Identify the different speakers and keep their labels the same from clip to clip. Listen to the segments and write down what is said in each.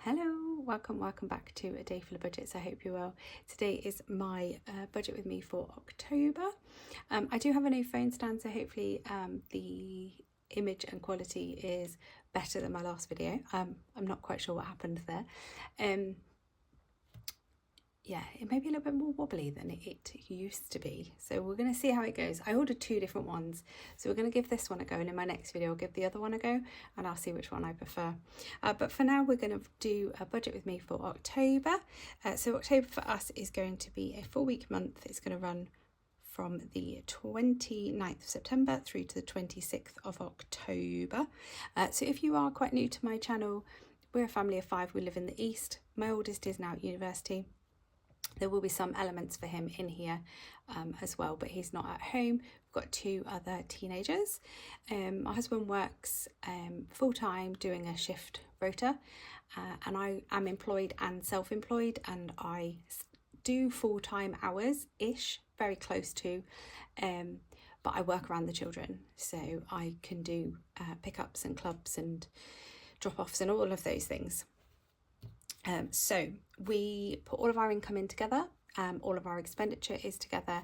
Speaker 1: Hello, welcome back to A Day Full of Budgets. I hope you're well. Today is my budget with me for October. I do have a new phone stand, so hopefully the image and quality is better than my last video. I'm not quite sure what happened there. Yeah, it may be a little bit more wobbly than it used to be. So we're going to see how it goes. I ordered two different ones. So we're going to give this one a go. And in my next video, I'll give the other one a go. And I'll see which one I prefer. But for now, we're going to do a budget with me for October. So October for us is going to be a 4-week month. It's going to run from the 29th of September through to the 26th of October. So if you are quite new to my channel, we're a family of 5. We live in the East. My oldest is now at university. There will be some elements for him in here as well, but he's not at home. We've got 2 other teenagers. My husband works full-time doing a shift rota, and I am employed and self-employed, and I do full-time hours-ish, very close to, but I work around the children, so I can do pickups and clubs and drop-offs and all of those things. So we put all of our income in together, all of our expenditure is together,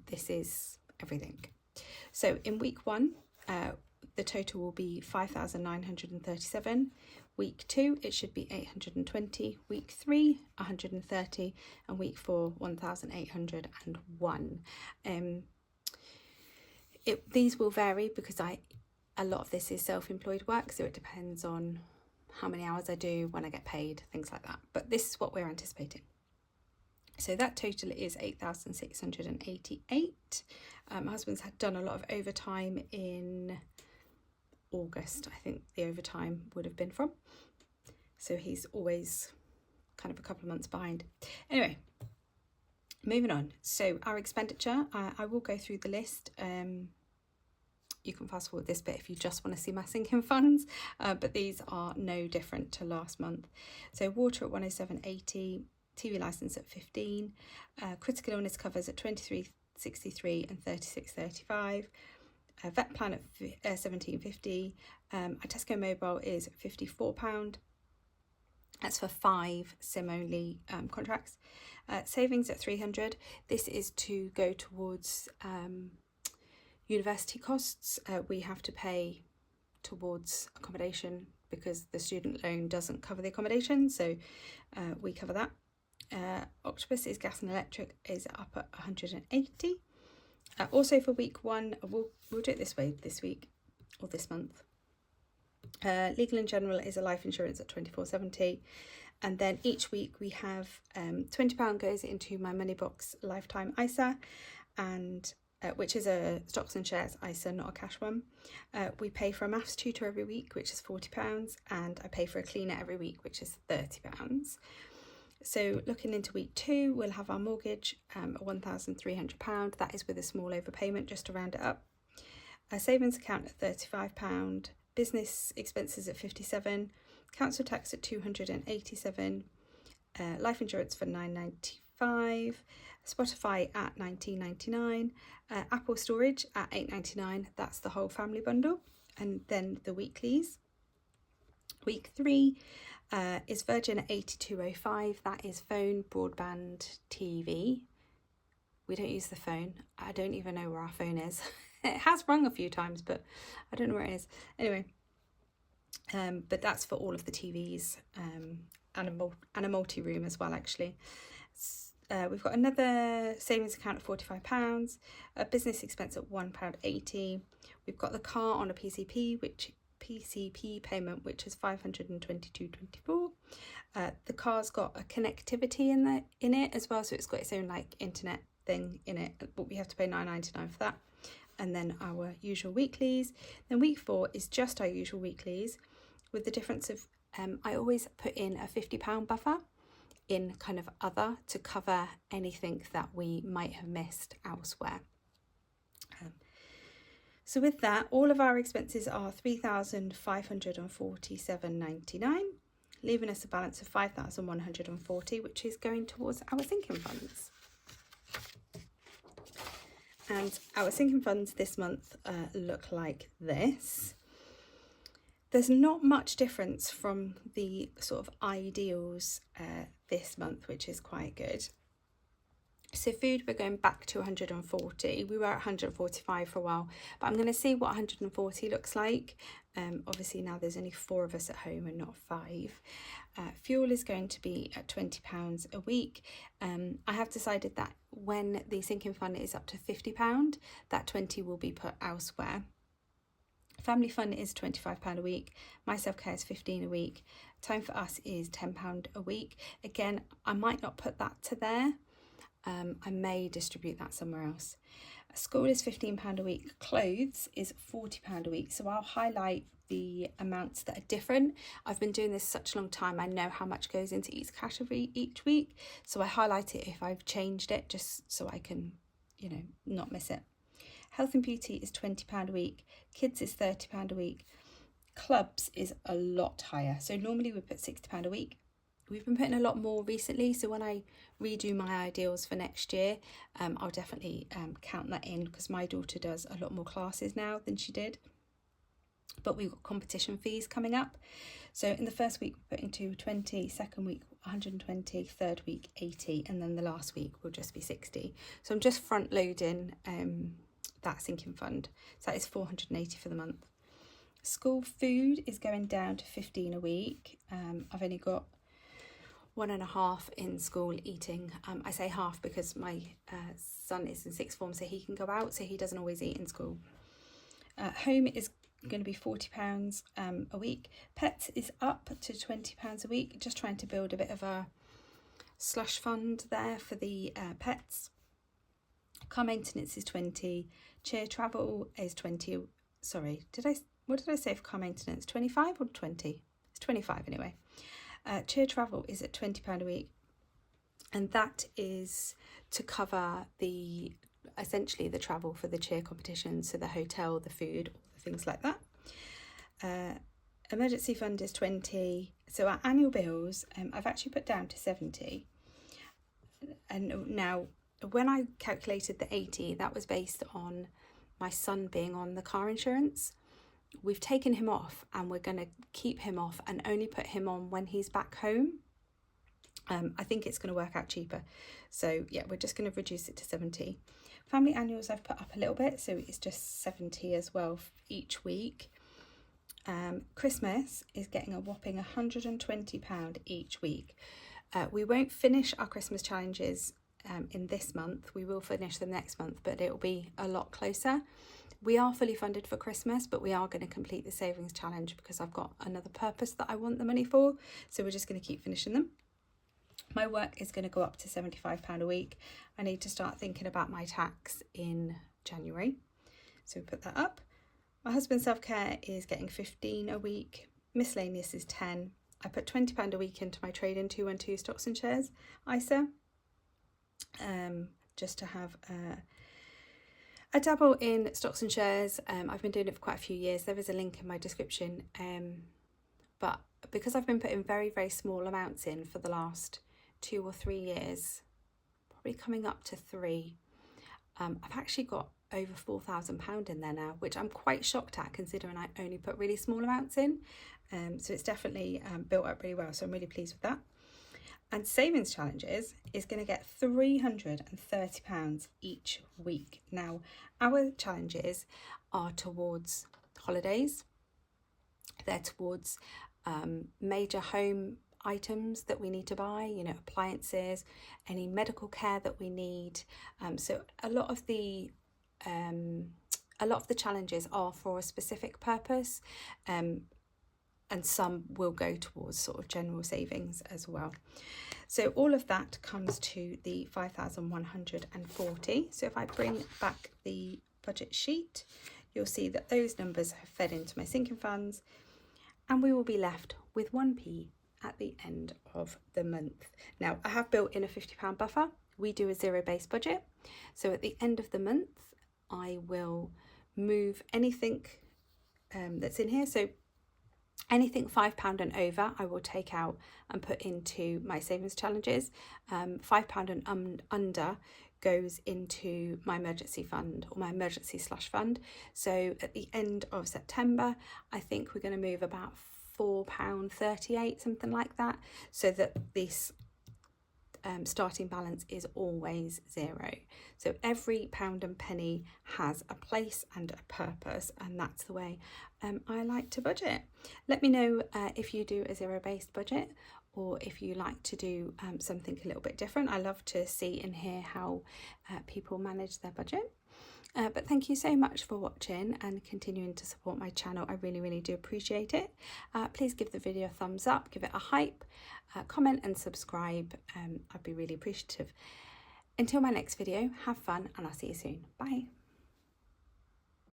Speaker 1: this is everything. So in week 1, the total will be 5,937, week 2 it should be 820, week 3 130, and week 4 1,801. These will vary because a lot of this is self-employed work, so it depends on how many hours I do, when I get paid, things like that. But this is what we're anticipating. So that total is 8,688. My husband's had done a lot of overtime in August. I think the overtime would have been from. So he's always kind of a couple of months behind. Anyway, moving on. So our expenditure, I will go through the list. You can fast forward this bit if you just want to see my sinking funds, but these are no different to last month. So water at 107.80, TV licence at 15, critical illness covers at 23.63 and 36.35, vet plan at 17.50, a Tesco mobile is £54. That's for 5 SIM-only contracts. Savings at 300. This is to go towards university costs. We have to pay towards accommodation because the student loan doesn't cover the accommodation, so we cover that. Octopus is gas and electric is up at 180. Also for week 1, we'll do it this way this week or this month. Legal and general is a life insurance at 24.70, and then each week we have £20 goes into my money box lifetime ISA, and which is a stocks and shares ISA, not a cash one. We pay for a maths tutor every week, which is £40, and I pay for a cleaner every week, which is £30. So looking into week 2, we'll have our mortgage at £1,300. That is with a small overpayment, just to round it up. A savings account at £35, business expenses at £57, council tax at £287, life insurance for £9.95, Spotify at £19.99, Apple storage at £8.99. That's the whole family bundle. And then the weeklies. Week 3 is Virgin at £82.05. That is phone, broadband, TV. We don't use the phone. I don't even know where our phone is. It has rung a few times, but I don't know where it is. Anyway, but that's for all of the TVs and a multi-room as well, actually. We've got another savings account at £45, a business expense at £1.80. We've got the car on a PCP payment, which is £522.24. The car's got a connectivity in it as well, so it's got its own like internet thing in it, but we have to pay £9.99 for that. And then our usual weeklies. Then week 4 is just our usual weeklies, with the difference of I always put in a £50 buffer in kind of other to cover anything that we might have missed elsewhere. So with that, all of our expenses are £3,547.99, leaving us a balance of £5,140, which is going towards our sinking funds. And our sinking funds this month look like this. There's not much difference from the sort of ideals this month, which is quite good. So food, we're going back to 140. We were at 145 for a while, but I'm going to see what 140 looks like. Obviously now there's only 4 of us at home and not 5. Fuel is going to be at £20 a week. I have decided that when the sinking fund is up to £50, that 20 will be put elsewhere. Family fun is £25 a week. My self-care is £15 a week. Time for us is £10 a week. Again, I might not put that to there. I may distribute that somewhere else. School is £15 a week. Clothes is £40 a week. So I'll highlight the amounts that are different. I've been doing this such a long time. I know how much goes into each category each week. So I highlight it if I've changed it, just so I can, not miss it. Health and beauty is £20 a week. Kids is £30 a week. Clubs is a lot higher. So normally we put £60 a week. We've been putting a lot more recently, so when I redo my ideals for next year, I'll definitely count that in, because my daughter does a lot more classes now than she did. But we've got competition fees coming up. So in the first week we're putting 220, second week 120, third week 80, and then the last week will just be 60. So I'm just front loading that sinking fund. So that is 480 for the month. School food is going down to 15 a week. I've only got 1.5 in school eating. I say half because my son is in sixth form, so he can go out, so he doesn't always eat in school. Home is going to be £40 a week. Pets is up to £20 a week, just trying to build a bit of a slush fund there for the pets. Car maintenance is 20. Chair travel is 20. Sorry, what did I say for car maintenance? 25 or 20? It's 25 anyway. Chair travel is at £20 a week, and that is to cover essentially the travel for the cheer competition, so the hotel, the food, all the things like that. Emergency fund is 20. So our annual bills, I've actually put down to 70. And now, when I calculated the 80, that was based on my son being on the car insurance. We've taken him off, and we're going to keep him off and only put him on when he's back home. I think it's going to work out cheaper. So yeah, we're just going to reduce it to 70. Family annuals I've put up a little bit, so it's just 70 as well each week. Christmas is getting a whopping £120 each week. We won't finish our Christmas challenges in this month. We will finish them next month, but it'll be a lot closer. We are fully funded for Christmas, but we are going to complete the savings challenge because I've got another purpose that I want the money for. So we're just going to keep finishing them. My work is going to go up to £75 a week. I need to start thinking about my tax in January. So we put that up. My husband's self-care is getting 15 a week. Miscellaneous is 10. I put £20 a week into my trade-in 212 stocks and shares ISA. Just to have a dabble in stocks and shares. I've been doing it for quite a few years. There is a link in my description. But because I've been putting very, very small amounts in for the last 2 or 3 years, probably coming up to 3, I've actually got over £4,000 in there now, which I'm quite shocked at considering I only put really small amounts in. So it's definitely built up really well. So I'm really pleased with that. And savings challenges is going to get £330 each week. Now, our challenges are towards holidays. They're towards major home items that we need to buy, appliances, any medical care that we need. So a lot of the challenges are for a specific purpose. And some will go towards sort of general savings as well. So all of that comes to the 5,140. So if I bring back the budget sheet, you'll see that those numbers have fed into my sinking funds, and we will be left with 1p at the end of the month. Now, I have built in a £50 buffer. We do a zero-based budget. So at the end of the month, I will move anything that's in here. So anything £5 and over, I will take out and put into my savings challenges. £5 and under goes into my emergency fund, or my emergency slush fund. So at the end of September, I think we're going to move about £4.38, something like that, so that this starting balance is always zero. So every pound and penny has a place and a purpose, and that's the way I like to budget. Let me know if you do a zero-based budget, or if you like to do something a little bit different. I love to see and hear how people manage their budget. But thank you so much for watching and continuing to support my channel. I really do appreciate it. Please give the video a thumbs up, give it a hype, comment and subscribe. I'd be really appreciative. Until my next video, have fun, and I'll see you soon. Bye.